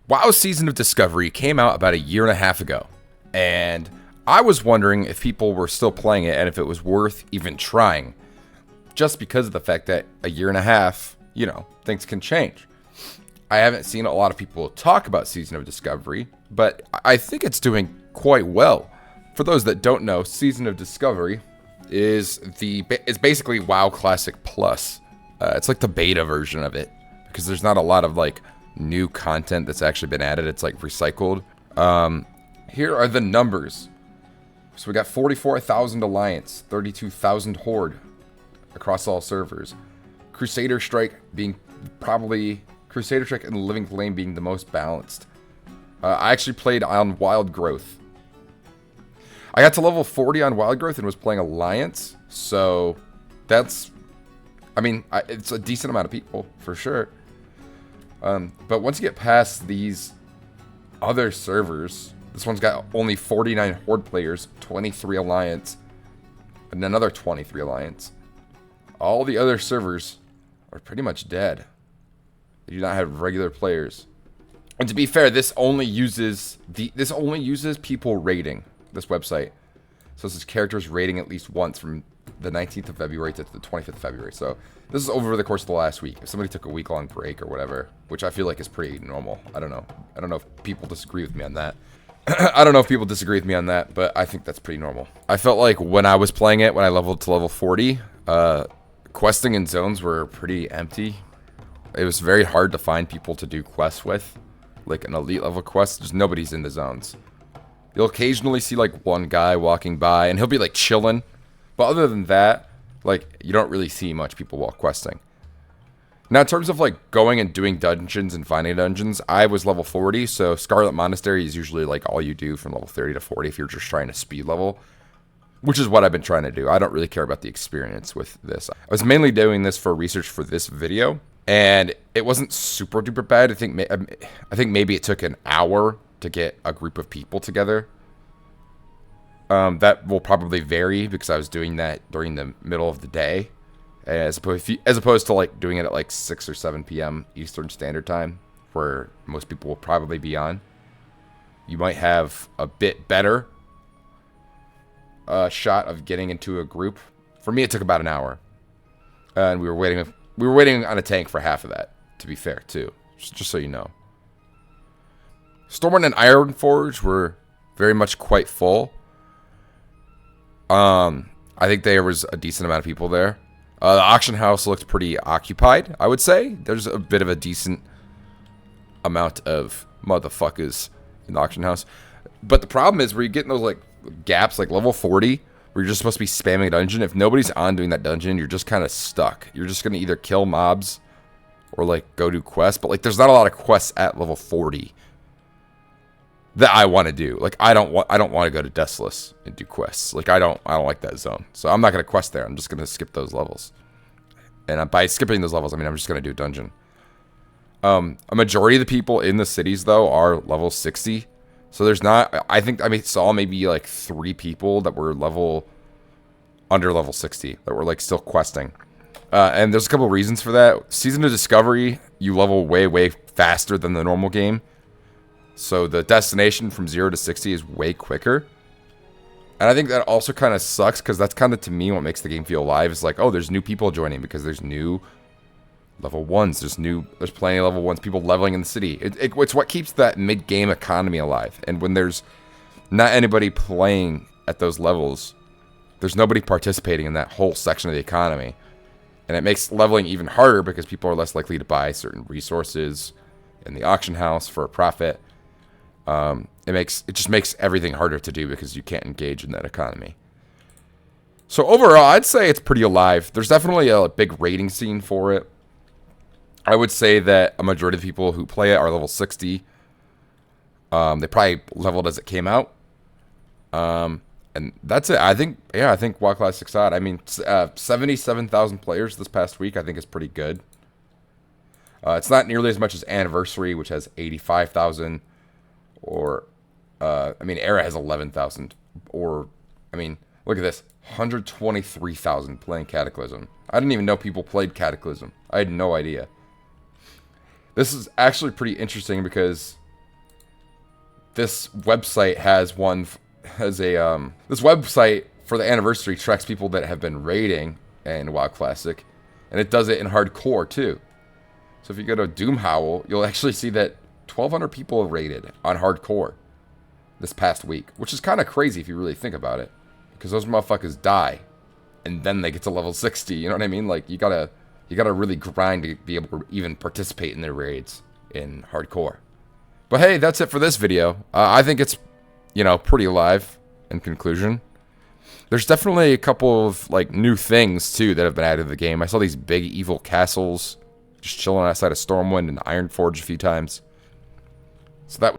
WoW Season of Discovery came out about a year and a half ago, and I was wondering if people were still playing it and if it was worth even trying, just because of the fact that a year and a half, things can change. I haven't seen a lot of people talk about Season of Discovery, but I think it's doing quite well. For those that don't know, Season of Discovery is basically WoW Classic Plus. It's like the beta version of it, because there's not a lot of new content that's actually been added. It's recycled. Here are the numbers. So we got 44,000 Alliance, 32,000 Horde across all servers. Crusader Strike and the Living Flame being the most balanced. I actually played on Wild Growth. I got to level 40 on Wild Growth and was playing Alliance, so it's a decent amount of people for sure. But once you get past these other servers, this one's got only 49 Horde players, 23 Alliance, and another 23 Alliance. All the other servers are pretty much dead. They do not have regular players. And to be fair, this only uses people rating this website. So this is characters rating at least once from the 19th of February to the 25th of February. So this is over the course of the last week. If somebody took a week-long break or whatever, which I feel like is pretty normal. I don't know if people disagree with me on that. But I think that's pretty normal. I felt like when I was playing it, when I leveled to level 40, questing and zones were pretty empty. It was very hard to find people to do quests with. Like an elite level quest, just nobody's in the zones. You'll occasionally see one guy walking by and he'll be chilling. But other than that, you don't really see much people while questing. Now, in terms of going and doing dungeons and finding dungeons, I was level 40, so Scarlet Monastery is usually all you do from level 30 to 40 if you're just trying to speed level, which is what I've been trying to do. I don't really care about the experience with this. I was mainly doing this for research for this video, and it wasn't super duper bad. I think maybe it took an hour to get a group of people together. That will probably vary because I was doing that during the middle of the day, as opposed to doing it at 6 or 7 p.m. Eastern Standard Time, where most people will probably be on. You might have a bit better shot of getting into a group. For me, it took about an hour, and we were waiting on a tank for half of that. To be fair, too, just so you know. Stormwind and Ironforge were very much quite full. I think there was a decent amount of people there. The auction house looked pretty occupied, I would say. There's a bit of a decent amount of motherfuckers in the auction house. But the problem is where you get in those gaps, level 40, where you're just supposed to be spamming a dungeon. If nobody's on doing that dungeon, you're just kind of stuck. You're just going to either kill mobs or go do quests. But there's not a lot of quests at level 40 that I want to do. I don't want to go to Deathless and do quests. I don't like that zone. So I'm not going to quest there. I'm just going to skip those levels. And by skipping those levels, I'm just going to do a dungeon. A majority of the people in the cities though are level 60. So there's not, I saw maybe 3 people that were under level 60 that were still questing. And there's a couple of reasons for that. Season of Discovery, you level way, way faster than the normal game. So the destination from 0 to 60 is way quicker. And I think that also kind of sucks, because that's kind of, to me, what makes the game feel alive. Is there's new people joining because there's new level 1s. There's plenty of level 1s, people leveling in the city. It's what keeps that mid-game economy alive. And when there's not anybody playing at those levels, there's nobody participating in that whole section of the economy. And it makes leveling even harder because people are less likely to buy certain resources in the auction house for a profit. It just makes everything harder to do because you can't engage in that economy. So overall, I'd say it's pretty alive. There's definitely a big rating scene for it. I would say that a majority of the people who play it are level 60. They probably leveled as it came out. And that's it. I think WoW Classic's odd. 77,000 players this past week I think is pretty good. It's not nearly as much as Anniversary, which has 85,000. Or, Era has 11,000. Or, look at this. 123,000 playing Cataclysm. I didn't even know people played Cataclysm. I had no idea. This is actually pretty interesting because this website has this website for the anniversary tracks people that have been raiding in WoW Classic, and it does it in hardcore too. So if you go to Doomhowl, you'll actually see that 1,200 people raided on hardcore this past week, which is kind of crazy if you really think about it, because those motherfuckers die, and then they get to level 60. You know what I mean? Like you gotta really grind to be able to even participate in their raids in hardcore. But hey, that's it for this video. I think it's, pretty alive in conclusion. There's definitely a couple of like new things too that have been added to the game. I saw these big evil castles just chilling outside of Stormwind and Ironforge a few times. So that was